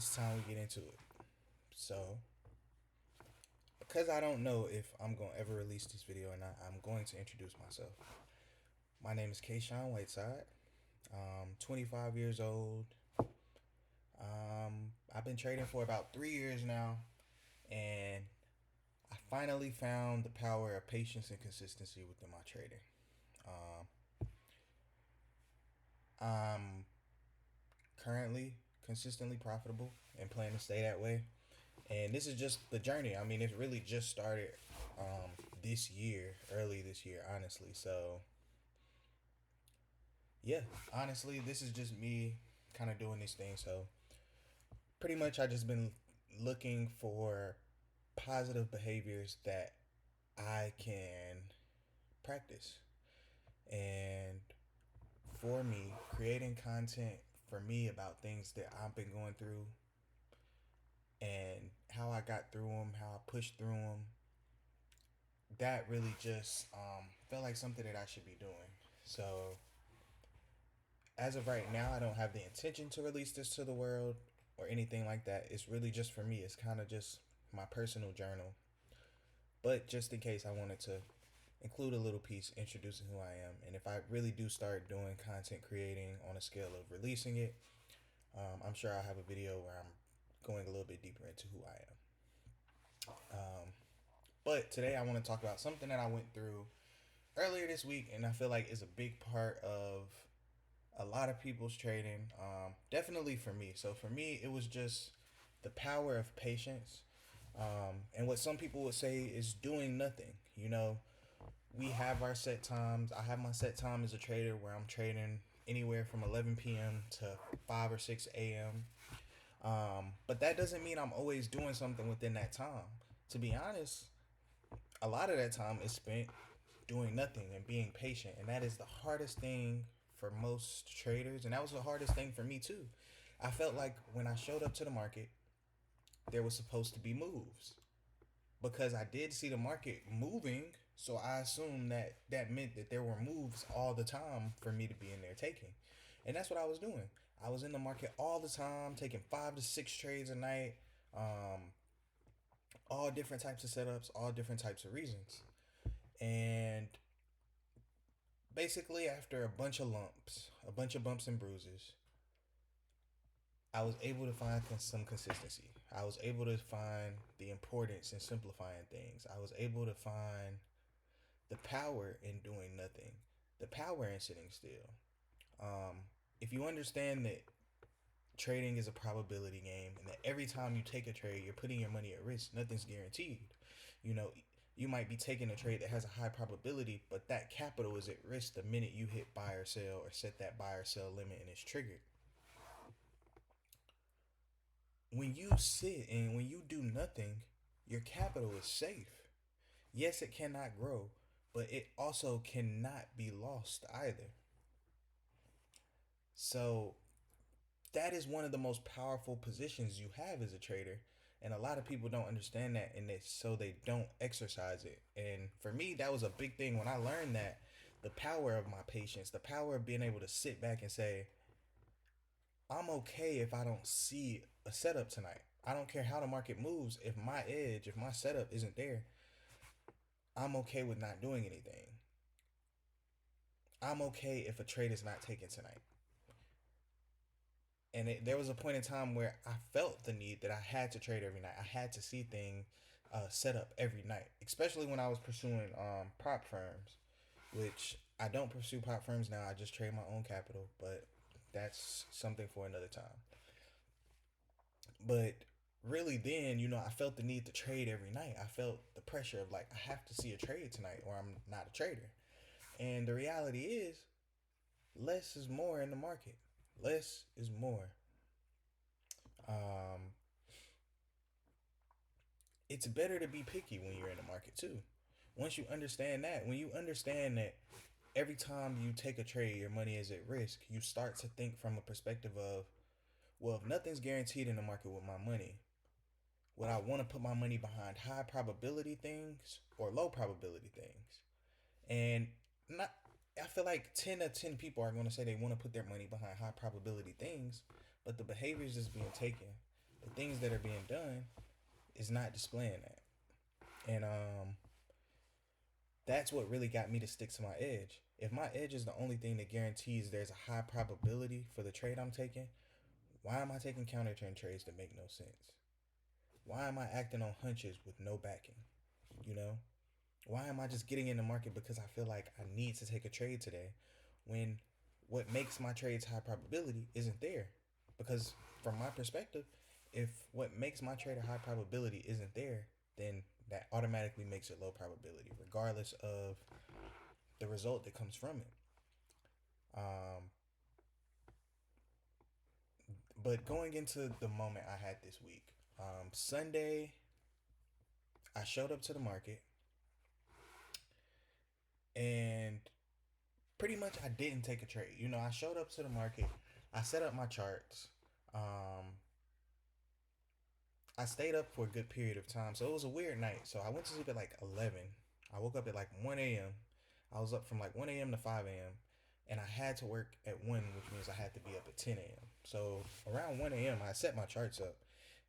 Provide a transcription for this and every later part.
it's time we get into it. So, because I don't know if I'm going to ever release this video or not, I'm going to introduce myself. My name is Kayshawn Whiteside. 25 years old. I've been trading for about 3 years now, and I finally found the power of patience and consistency within my trading. Um, I'm currently consistently profitable and plan to stay that way. And this is just the journey. I mean, it really just started this year, early this year, honestly. So, yeah, honestly, this is just me kind of doing this thing. So, pretty much, I just been looking for positive behaviors that I can practice. And for me, creating content for me about things that I've been going through and how I got through them, how I pushed through them, that really just felt like something that I should be doing. So, as of right now, I don't have the intention to release this to the world or anything like that. It's really just for me. It's kind of just my personal journal. But just in case, I wanted to include a little piece introducing who I am. And if I really do start doing content creating on a scale of releasing it, I'm sure I'll have a video where I'm going a little bit deeper into who I am. But today, I want to talk about something that I went through earlier this week, and I feel like is a big part of a lot of people's trading. Definitely for me. So for me, it was just the power of patience. And what some people would say is doing nothing. You know, we have our set times. I have my set time as a trader where I'm trading anywhere from 11 p.m. to 5 or 6 a.m. But that doesn't mean I'm always doing something within that time. To be honest, a lot of that time is spent doing nothing and being patient. And that is the hardest thing for most traders. And that was the hardest thing for me too. I felt like when I showed up to the market, there was supposed to be moves because I did see the market moving. So I assumed that that meant that there were moves all the time for me to be in there taking. And that's what I was doing. I was in the market all the time, taking 5 to 6 trades a night, um, all different types of setups, all different types of reasons. And basically, after a bunch of lumps, a bunch of bumps and bruises, I was able to find some consistency. I was able to find the importance in simplifying things. I was able to find the power in doing nothing, the power in sitting still. Um, if you understand that trading is a probability game and that every time you take a trade, you're putting your money at risk, nothing's guaranteed. You know, you might be taking a trade that has a high probability, but that capital is at risk the minute you hit buy or sell or set that buy or sell limit and it's triggered. When you sit and when you do nothing, your capital is safe. Yes, it cannot grow, but it also cannot be lost either. So that is one of the most powerful positions you have as a trader. And a lot of people don't understand that, and so they don't exercise it. And for me, that was a big thing when I learned that the power of my patience, the power of being able to sit back and say, I'm okay if I don't see a setup tonight. I don't care how the market moves. If my edge, if my setup isn't there, I'm okay with not doing anything. I'm okay if a trade is not taken tonight. And there was a point in time where I felt the need that I had to trade every night. I had to see things set up every night, especially when I was pursuing prop firms, which I don't pursue prop firms now. I just trade my own capital, but that's something for another time. But really, then, I felt the need to trade every night. I felt the pressure of like, I have to see a trade tonight or I'm not a trader. And the reality is, less is more in the market. Less is more. Um, it's better to be picky when you're in the market too. Once you understand that, when you understand that every time you take a trade, your money is at risk, you start to think from a perspective of, well, if nothing's guaranteed in the market with my money, would I want to put my money behind high probability things or low probability things? And not, I feel like 10 of 10 people are going to say they want to put their money behind high probability things, but the behaviors is being taken the things that are being done is not displaying that. And that's what really got me to stick to my edge. If my edge is the only thing that guarantees there's a high probability for the trade I'm taking, why am I taking counter trend trades that make no sense? Why am I acting on hunches with no backing? You know? Why am I just getting in the market because I feel like I need to take a trade today when what makes my trades high probability isn't there? Because from my perspective, if what makes my trade a high probability isn't there, then that automatically makes it low probability, regardless of the result that comes from it. Um, but going into the moment I had this week, Sunday, I showed up to the market and pretty much I didn't take a trade. You know, I showed up to the market, I set up my charts. Um, I stayed up for a good period of time, so it was a weird night. So I went to sleep at like 11. I woke up at like 1 a.m. I was up from like 1 a.m. to 5 a.m. And I had to work at 1, which means I had to be up at 10 a.m. So around 1 a.m., I set my charts up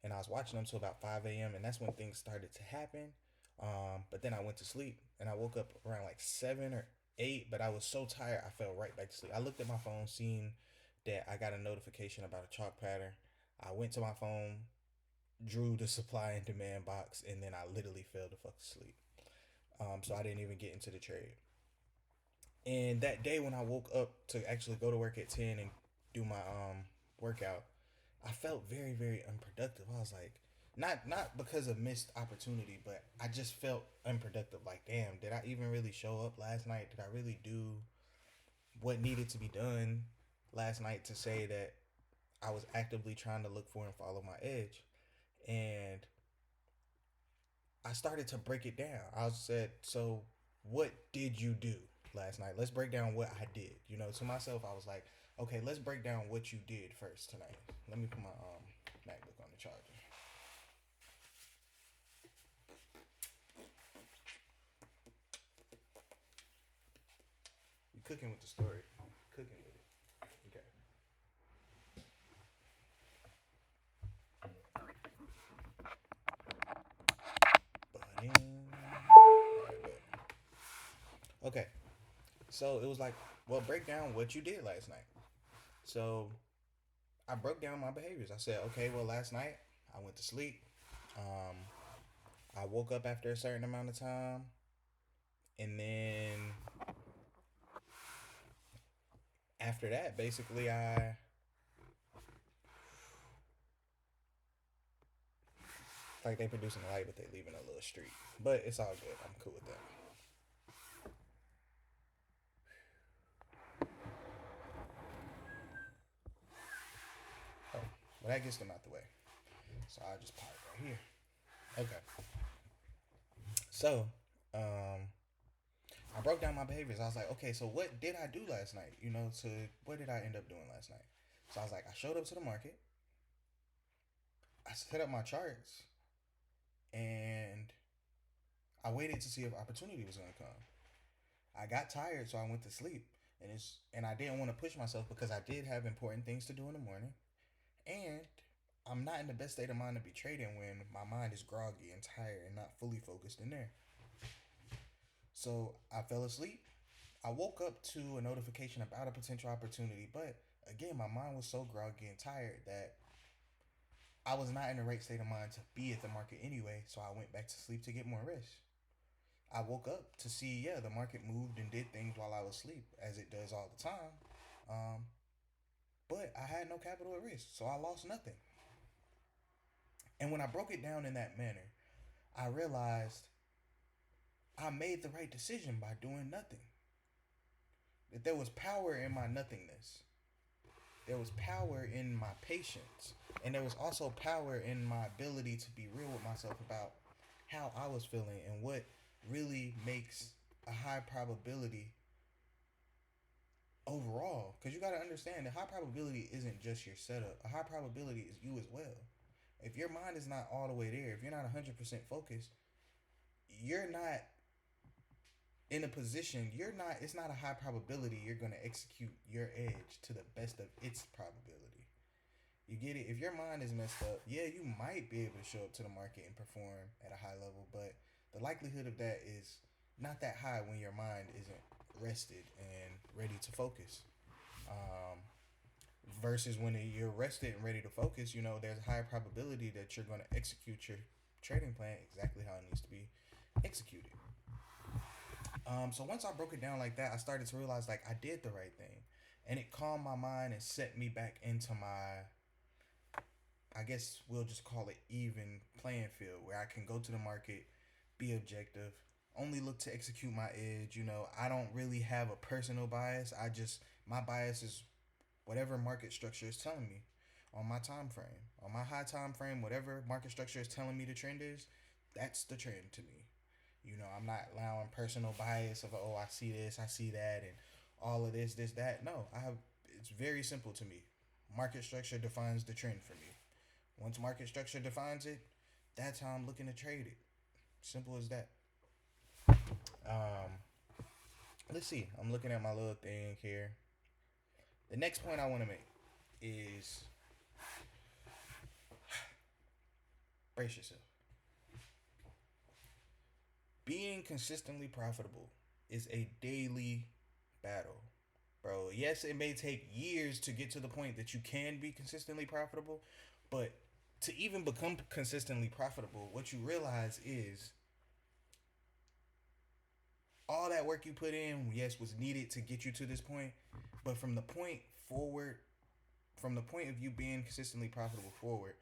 and I was watching them till about 5 a.m. And that's when things started to happen. But then I went to sleep and I woke up around like 7 or 8, but I was so tired, I fell right back to sleep. I looked at my phone, seen that I got a notification about a chalk pattern. I went to my phone, drew the supply and demand box, and then I literally fell the fuck asleep. So I didn't even get into the trade. And that day when I woke up to actually go to work at 10 and do my workout, I felt very very unproductive. I was like, not because of missed opportunity, but I just felt unproductive. Like, damn, did I even really show up last night? Did I really do what needed to be done last night to say that I was actively trying to look for and follow my edge? And I started to break it down. I said, so what did you do last night? Let's break down what I did. You know, to myself, I was like, okay, let's break down what you did first tonight. Let me put my MacBook on the charger. You cooking with the story. Cooking with it. Okay. But in. Okay. So it was like, well, break down what you did last night. So I broke down my behaviors. I said, okay, well, last night I went to sleep. Um, I woke up after a certain amount of time, and then after that, basically, I like they producing a light, but they leaving a little street. But it's all good. I'm cool with that. Oh, well, that gets them out the way. So I'll just pop it right here. Okay. So, I broke down my behaviors. I was like, okay, so what did I do last night? You know, to what did I end up doing last night? So I was like, I showed up to the market. I set up my charts, and I waited to see if opportunity was gonna come. I got tired, so I went to sleep, and I didn't want to push myself because I did have important things to do in the morning, and I'm not in the best state of mind to be trading when my mind is groggy and tired and not fully focused in there. So I fell asleep. I woke up to a notification about a potential opportunity, but again, my mind was so groggy and tired that I was not in the right state of mind to be at the market anyway, so I went back to sleep to get more rest. I woke up to see, yeah, the market moved and did things while I was asleep, as it does all the time. Um, but I had no capital at risk, so I lost nothing. And when I broke it down in that manner, I realized I made the right decision by doing nothing. That there was power in my nothingness. There was power in my patience. And there was also power in my ability to be real with myself about how I was feeling and what really makes a high probability overall. Because you got to understand that high probability isn't just your setup, a high probability is you as well. If your mind is not all the way there, if you're not 100% focused, you're not in a position, it's not a high probability you're going to execute your edge to the best of its probability. You get it? If your mind is messed up, yeah, you might be able to show up to the market and perform at a high level, but the likelihood of that is not that high when your mind isn't rested and ready to focus. Um, versus when you're rested and ready to focus, there's a higher probability that you're going to execute your trading plan exactly how it needs to be executed. So once I broke it down like that, I started to realize like I did the right thing, and it calmed my mind and set me back into my, I guess we'll just call it even playing field, where I can go to the market, be objective, only look to execute my edge. I don't really have a personal bias. My bias is whatever market structure is telling me on my time frame, on my high time frame, whatever market structure is telling me the trend is, that's the trend to me. I'm not allowing personal bias of, oh, I see this, I see that, and all of this, that. No, it's very simple to me. Market structure defines the trend for me. Once market structure defines it, that's how I'm looking to trade it. Simple as that. Um, let's see. I'm looking at my little thing here. The next point I want to make is brace yourself. Being consistently profitable is a daily battle, bro. Yes, it may take years to get to the point that you can be consistently profitable, but to even become consistently profitable, what you realize is all that work you put in, yes, was needed to get you to this point, but from the point forward, from the point of you being consistently profitable forward,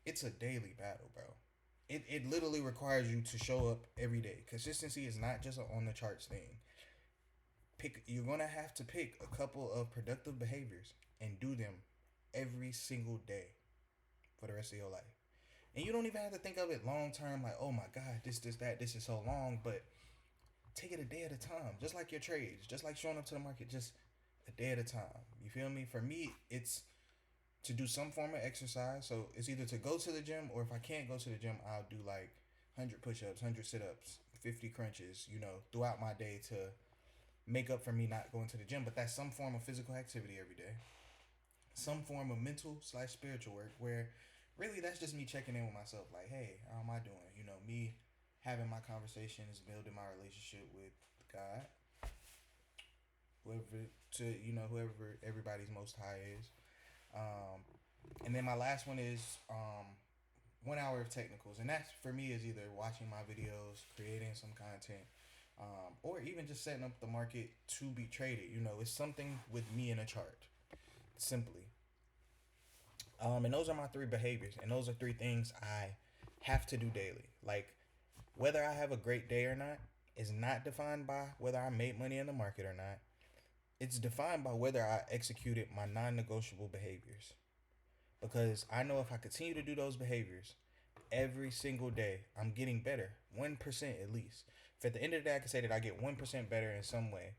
it's a daily battle, bro. It literally requires you to show up every day. Consistency is not just an on the charts thing. You're gonna have to pick a couple of productive behaviors and do them every single day for the rest of your life. And you don't even have to think of it long term, like, oh my God, this is so long, but take it a day at a time. Just like your trades, just like showing up to the market, just a day at a time. You feel me? For me, it's to do some form of exercise. So it's either to go to the gym, or if I can't go to the gym, I'll do like 100 push-ups, 100 sit-ups, 50 crunches, throughout my day to make up for me not going to the gym. But that's some form of physical activity every day. Some form of mental/spiritual work where really that's just me checking in with myself. Like, hey, how am I doing? Me having my conversations, building my relationship with God, whoever everybody's most high is. And then my last one is 1 hour of technicals, and that for me is either watching my videos, creating some content, or even just setting up the market to be traded. It's something with me in a chart, simply. And those are my three behaviors, and those are three things I have to do daily. Like, whether I have a great day or not is not defined by whether I made money in the market or not. It's defined by whether I executed my non-negotiable behaviors. Because I know if I continue to do those behaviors every single day, I'm getting better. 1% at least. If at the end of the day I can say that I get 1% better in some way,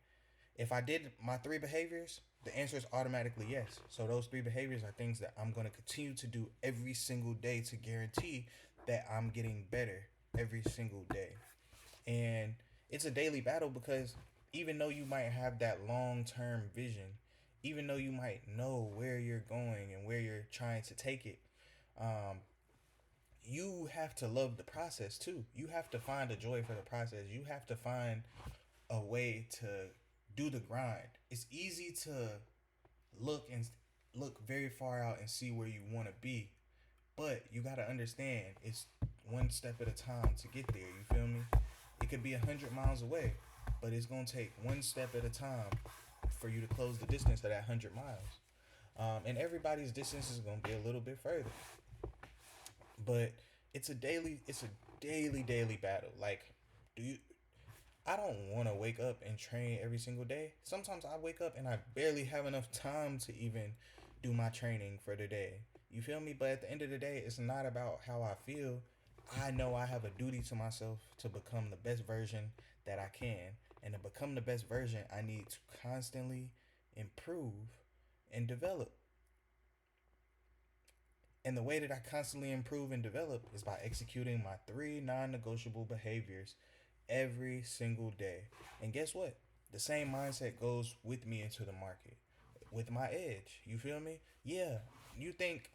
if I did my three behaviors, the answer is automatically yes. So those three behaviors are things that I'm going to continue to do every single day to guarantee that I'm getting better every single day. And it's a daily battle because even though you might have that long-term vision, even though you might know where you're going and where you're trying to take it, um, you have to love the process too. You have to find a joy for the process. You have to find a way to do the grind. It's easy to look very far out and see where you want to be, but you got to understand it's one step at a time to get there. You feel me? It could be 100 miles away, but it's gonna take one step at a time for you to close the distance of that 100 miles. And everybody's distance is gonna be a little bit further, but it's a daily battle. Like, do you? I don't want to wake up and train every single day. Sometimes I wake up and I barely have enough time to even do my training for the day. You feel me? But at the end of the day, it's not about how I feel. I know I have a duty to myself to become the best version that I can. And to become the best version, I need to constantly improve and develop. And the way that I constantly improve and develop is by executing my three non negotiable behaviors every single day. And guess what? The same mindset goes with me into the market, with my edge. You feel me? Yeah, You think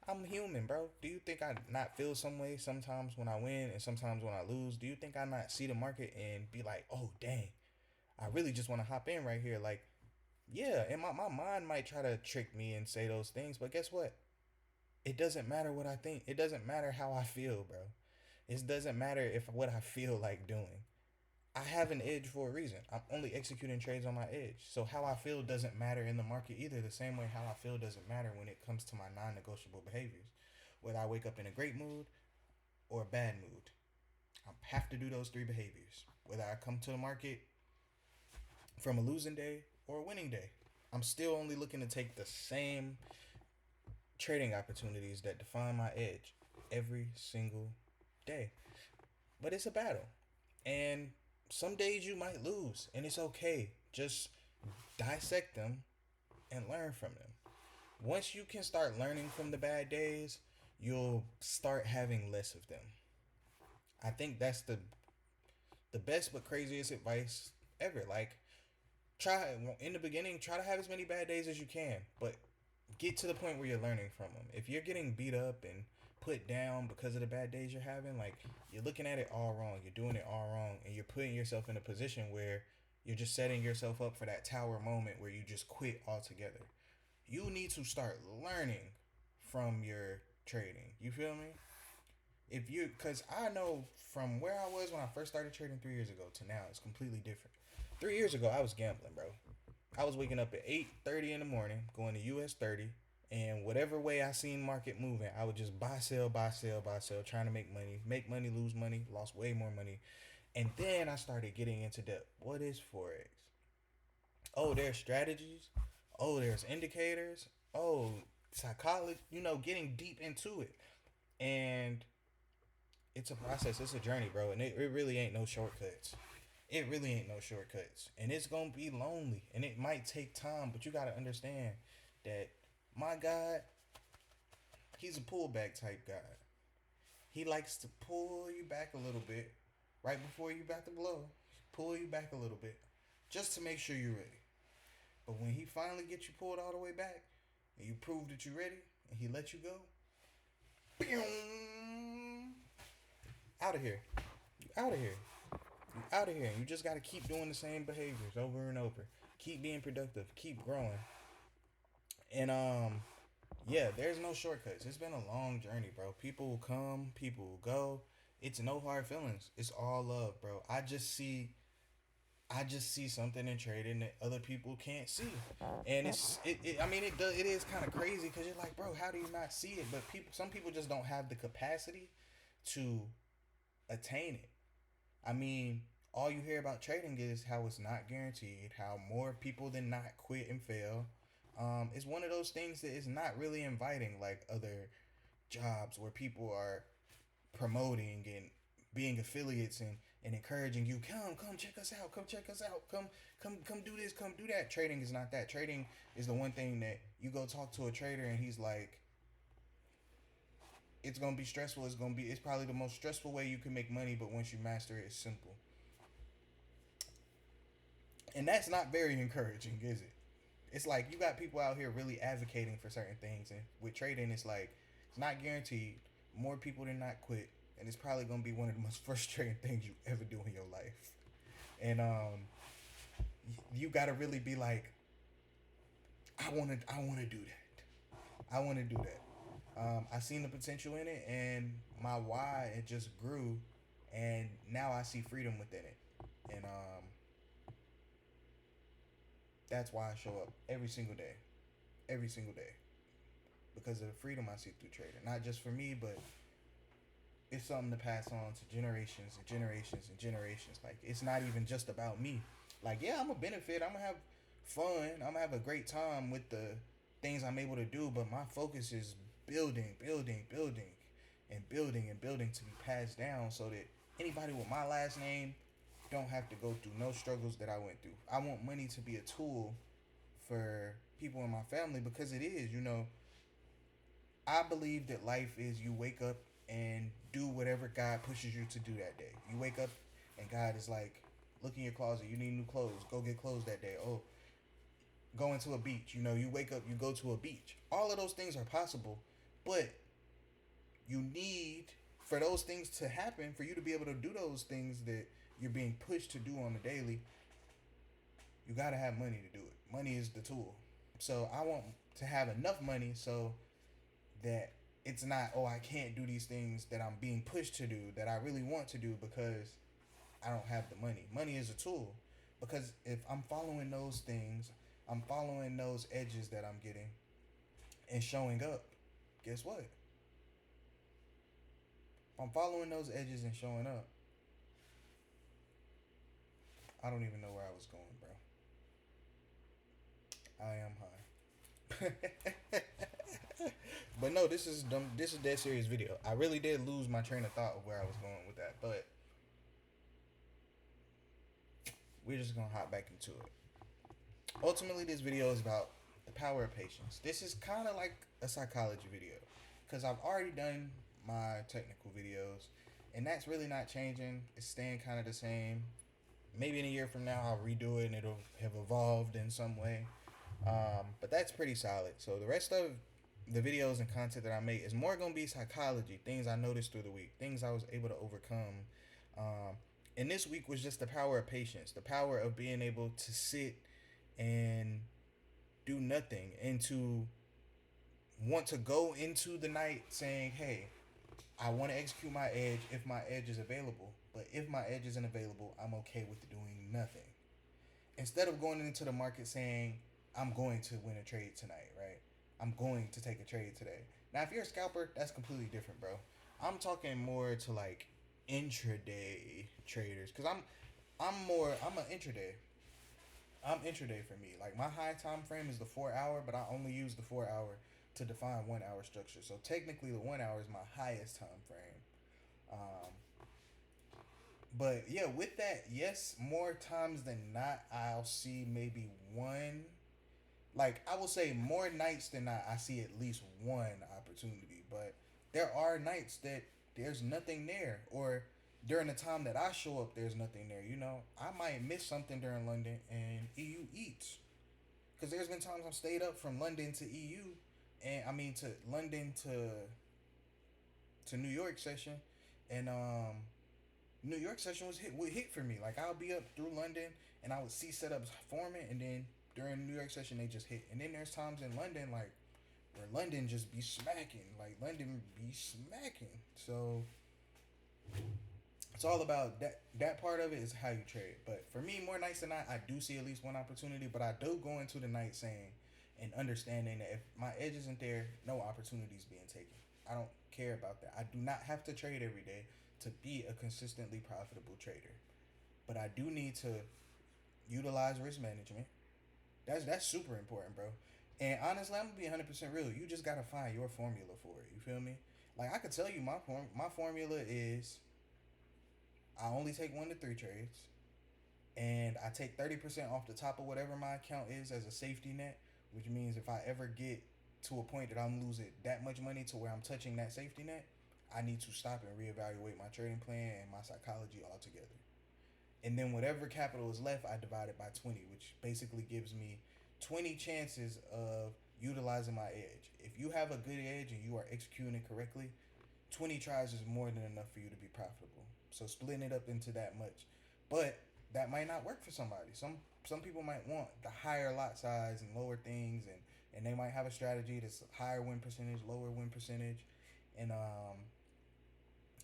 I'm human, bro? Do you think I not feel some way sometimes when I win and sometimes when I lose? Do you think I not see the market and be like, oh dang, I really just want to hop in right here? Like, yeah, and my mind might try to trick me and say those things, but guess what? It doesn't matter what I think. It doesn't matter how I feel, bro. It doesn't matter if what I feel like doing. I have an edge for a reason. I'm only executing trades on my edge. So how I feel doesn't matter in the market either. The same way how I feel doesn't matter when it comes to my non-negotiable behaviors. Whether I wake up in a great mood or a bad mood, I have to do those three behaviors. Whether I come to the market from a losing day or a winning day, I'm still only looking to take the same trading opportunities that define my edge every single day. But it's a battle. And some days you might lose, and it's okay. Just dissect them and learn from them. Once you can start learning from the bad days, you'll start having less of them. I think that's the best but craziest advice ever. Like, try in the beginning, try to have as many bad days as you can, but get to the point where you're learning from them. If you're getting beat up and put down because of the bad days you're having, like, you're looking at it all wrong. You're doing it all wrong, and you're putting yourself in a position where you're just setting yourself up for that tower moment where you just quit altogether. You need to start learning from your trading. You feel me? If you, because I know from where I was when I first started trading 3 years ago to now, it's completely different. 3 years ago, I was gambling, bro. I was waking up at 8:30 in the morning, going to US 30, and whatever way I seen market moving, I would just buy, sell, buy, sell, buy, sell, trying to make money, lose money, lost way more money. And then I started getting into depth. What is Forex? Oh, there's strategies. Oh, there's indicators. Oh, psychology, getting deep into it. And it's a process, it's a journey, bro. And it really ain't no shortcuts. It really ain't no shortcuts. And it's gonna be lonely. And it might take time, but you gotta understand that my God, he's a pullback type guy. He likes to pull you back a little bit right before you about to blow. Pull you back a little bit. Just to make sure you're ready. But when he finally gets you pulled all the way back and you prove that you're ready and he lets you go, out of here. You out of here. You out of here. You just gotta keep doing the same behaviors over and over. Keep being productive. Keep growing. And yeah, there's no shortcuts. It's been a long journey, bro. People will come, people will go. It's no hard feelings. It's all love, bro. I just see something in trading that other people can't see, and I mean, it is kind of crazy because you're like, bro, how do you not see it? But some people just don't have the capacity to attain it. I mean, all you hear about trading is how it's not guaranteed, how more people than not quit and fail. It's one of those things that is not really inviting like other jobs where people are promoting and being affiliates and encouraging you, come check us out, come do this, come do that. Trading is not that. Trading is the one thing that you go talk to a trader and he's like, it's gonna be stressful. It's probably the most stressful way you can make money, but once you master it, it's simple. And that's not very encouraging, is it? It's like you got people out here really advocating for certain things, and with trading, it's like it's not guaranteed. More people than not quit, and it's probably gonna be one of the most frustrating things you ever do in your life. And you gotta really be like, I wanna do that. I wanna do that. I seen the potential in it, and my why it just grew, and now I see freedom within it, and that's why I show up every single day, because of the freedom I see through trading. Not just for me, but it's something to pass on to generations and generations and generations. Like, it's not even just about me. Like, yeah, I'm gonna benefit. I'm gonna have fun. I'm gonna have a great time with the things I'm able to do. But my focus is building and building to be passed down, so that anybody with my last name don't have to go through no struggles that I went through. I want money to be a tool for people in my family, because it is. I believe that life is, you wake up and do whatever God pushes you to do that day. You wake up and God is like, look in your closet, you need new clothes, go get clothes that day. Oh, going to a beach. You know, you wake up, you go to a beach. All of those things are possible, but you need for those things to happen, for you to be able to do those things that you're being pushed to do on the daily, you gotta have money to do it. Money is the tool. So I want to have enough money so that it's not, oh, I can't do these things that I'm being pushed to do that I really want to do because I don't have the money. Money is a tool. Because if I'm following those things, I'm following those edges that I'm getting and showing up, guess what? If I'm following those edges and showing up, I don't even know where I was going, bro. I am high. But no, this is dumb. This is a dead serious video. I really did lose my train of thought of where I was going with that, but we're just gonna hop back into it. Ultimately, this video is about the power of patience. This is kind of like a psychology video because I've already done my technical videos, and that's really not changing. It's staying kind of the same. Maybe in a year from now, I'll redo it and it'll have evolved in some way. But that's pretty solid. So the rest of the videos and content that I make is more gonna be psychology, things I noticed through the week, things I was able to overcome. And this week was just the power of patience, the power of being able to sit and do nothing and to want to go into the night saying, hey, I want to execute my edge if my edge is available. But if my edge isn't available, I'm okay with doing nothing. Instead of going into the market saying, I'm going to win a trade tonight, right? I'm going to take a trade today. Now, if you're a scalper, that's completely different, bro. I'm talking more to like intraday traders because I'm an intraday. I'm intraday for me. Like my high time frame is the 4 hour, but I only use the 4 hour to define 1 hour structure. So technically, the 1 hour is my highest time frame. Um, but yeah, with that, yes, more times than not, I'll see maybe one. Like I will say, more nights than not, I see at least one opportunity. But there are nights that there's nothing there, or during the time that I show up, there's nothing there. You know, I might miss something during London and EU eats. Because there's been times I've stayed up from London to EU, and I mean to London to New York session, and New York session would hit for me. Like I'll be up through London, and I would see setups forming, and then during New York session they just hit. And then there's times in London like where London just be smacking, like London be smacking. So it's all about that part of it is how you trade. But for me, more nights than not, I do see at least one opportunity. But I do go into the night saying and understanding that if my edge isn't there, no opportunity is being taken. I don't care about that. I do not have to trade every day to be a consistently profitable trader. But I do need to utilize risk management. That's super important, bro. And honestly, I'm gonna be 100% real. You just gotta find your formula for it. You feel me? Like I could tell you my formula is I only take 1 to 3 trades, and I take 30% off the top of whatever my account is as a safety net, which means if I ever get to a point that I'm losing that much money to where I'm touching that safety net, I need to stop and reevaluate my trading plan and my psychology altogether. And then whatever capital is left, I divide it by 20, which basically gives me 20 chances of utilizing my edge. If you have a good edge and you are executing it correctly, 20 tries is more than enough for you to be profitable. So splitting it up into that much. But that might not work for somebody. Some people might want the higher lot size and lower things, and they might have a strategy that's higher win percentage, lower win percentage. And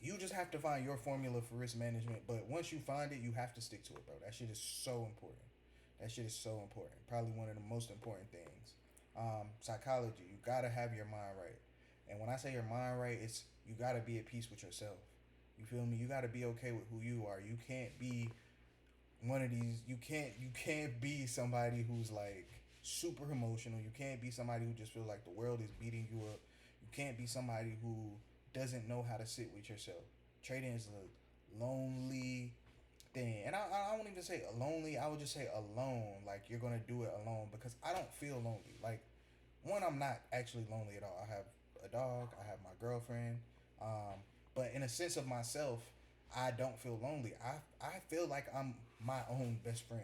you just have to find your formula for risk management. But once you find it, you have to stick to it, bro. That shit is so important. That shit is so important. Probably one of the most important things. Psychology. You gotta have your mind right. And when I say your mind right, it's you gotta be at peace with yourself. You feel me? You gotta be okay with who you are. You can't be one of these. You can't be somebody who's like super emotional. You can't be somebody who just feels like the world is beating you up. You can't be somebody who doesn't know how to sit with yourself. Trading is a lonely thing. And I won't even say lonely, I would just say alone. Like you're gonna do it alone because I don't feel lonely. Like one, I'm not actually lonely at all. I have a dog, I have my girlfriend. But in a sense of myself, I don't feel lonely. I feel like I'm my own best friend.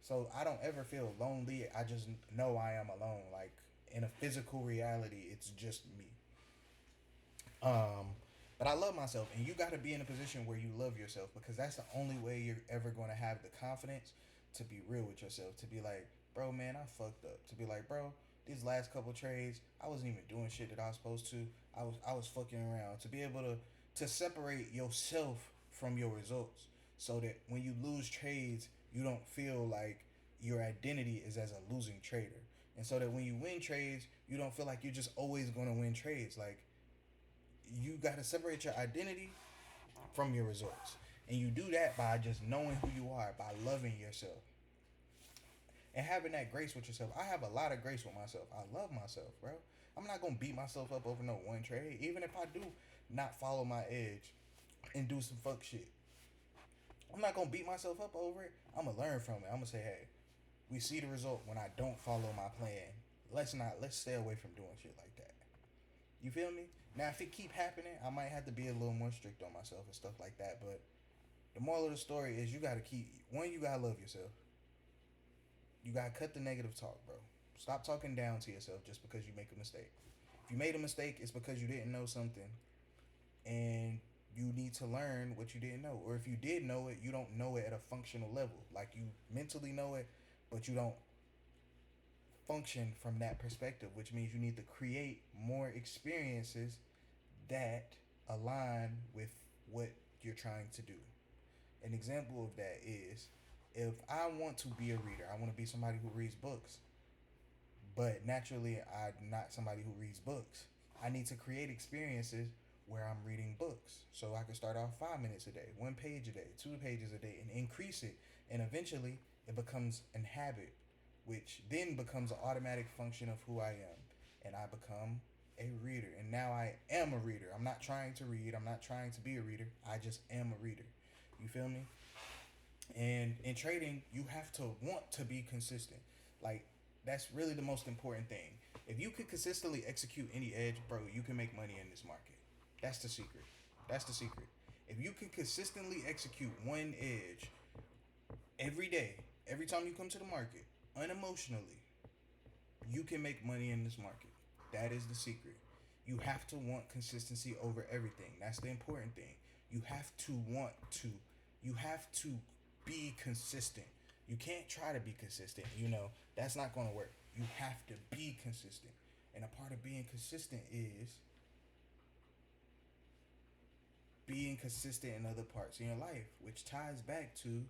So I don't ever feel lonely. I just know I am alone. Like in a physical reality, it's just me. Um, but I love myself, and you got to be in a position where you love yourself because that's the only way you're ever going to have the confidence to be real with yourself. To be like, bro, man, I fucked up. To be like, bro, these last couple trades, I wasn't even doing shit that I was supposed to. I was fucking around. To be able to separate yourself from your results, so that when you lose trades, you don't feel like your identity is as a losing trader, and so that when you win trades, you don't feel like you're just always gonna win trades. Like you got to separate your identity from your results. And you do that by just knowing who you are, by loving yourself and having that grace with yourself. I have a lot of grace with myself. I love myself, bro. I'm not going to beat myself up over no one trade. Even if I do not follow my edge and do some fuck shit, I'm not going to beat myself up over it. I'm going to learn from it. I'm going to say, hey, we see the result when I don't follow my plan. Let's stay away from doing shit like that. You feel me? Now, if it keep happening, I might have to be a little more strict on myself and stuff like that. But the moral of the story is you got to keep, one, you got to love yourself. You got to cut the negative talk, bro. Stop talking down to yourself just because you make a mistake. If you made a mistake, it's because you didn't know something and you need to learn what you didn't know. Or if you did know it, you don't know it at a functional level. Like you mentally know it, but you don't function from that perspective, which means you need to create more experiences that align with what you're trying to do. An example of that is if I want to be a reader, I want to be somebody who reads books, but naturally I'm not somebody who reads books. I need to create experiences where I'm reading books. So I can start off 5 minutes a day, 1 page a day, 2 pages a day, and increase it. And eventually it becomes an habit, which then becomes an automatic function of who I am. And I become a reader. And now I am a reader. I'm not trying to read. I'm not trying to be a reader. I just am a reader. You feel me? And in trading, you have to want to be consistent. Like, that's really the most important thing. If you could consistently execute any edge, bro, you can make money in this market. That's the secret. That's the secret. If you can consistently execute one edge every day, every time you come to the market, unemotionally, you can make money in this market. That is the secret. You have to want consistency over everything. That's the important thing. You have to want to. You have to be consistent. You can't try to be consistent. That's not going to work. You have to be consistent. And a part of being consistent is being consistent in other parts of your life, which ties back to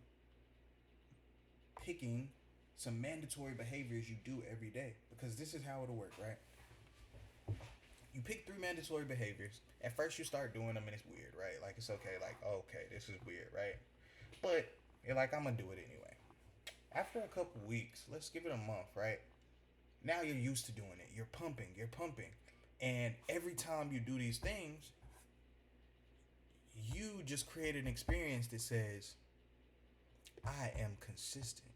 picking some mandatory behaviors you do every day. Because this is how it'll work, right? You pick 3 mandatory behaviors. At first, you start doing them and it's weird, right? Like, it's okay. Like, okay, this is weird, right? But you're like, I'm going to do it anyway. After a couple weeks, let's give it a month, right? Now you're used to doing it. You're pumping. And every time you do these things, you just create an experience that says, I am consistent.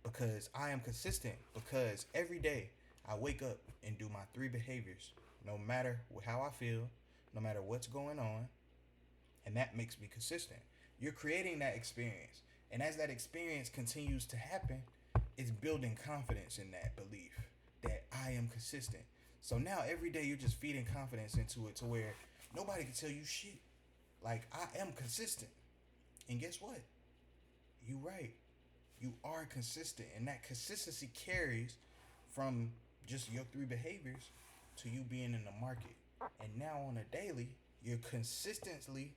Because I am consistent because every day I wake up and do my 3 behaviors, no matter how I feel, no matter what's going on, and that makes me consistent. You're creating that experience, and as that experience continues to happen, it's building confidence in that belief that I am consistent. So now every day you're just feeding confidence into it to where nobody can tell you shit. Like, I am consistent. And guess what? You right. You are consistent, and that consistency carries from just your 3 behaviors to you being in the market. And now on a daily, you're consistently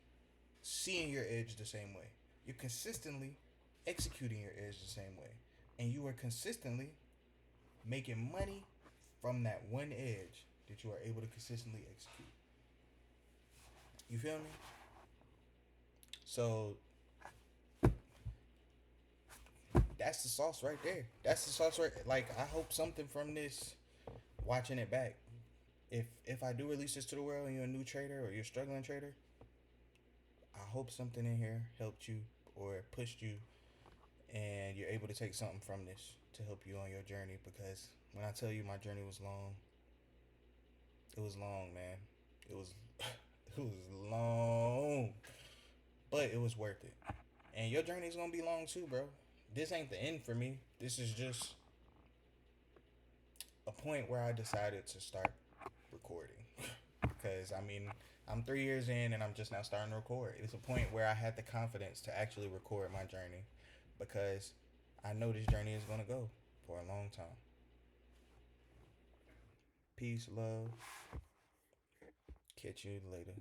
seeing your edge the same way. You're consistently executing your edge the same way. And you are consistently making money from that one edge that you are able to consistently execute. You feel me? So that's the sauce right there. That's the sauce right. Like, I hope something from this, watching it back. If I do release this to the world and you're a new trader or you're a struggling trader, I hope something in here helped you or pushed you, and you're able to take something from this to help you on your journey. Because when I tell you my journey was long, it was long, man. It was it was long, but it was worth it. And your journey is gonna be long too, bro. this ain't the end for me. This is just a point where I decided to start recording. Because, I mean, I'm 3 years in and I'm just now starting to record. It's a point where I had the confidence to actually record my journey because I know this journey is going to go for a long time. Peace, love. Catch you later.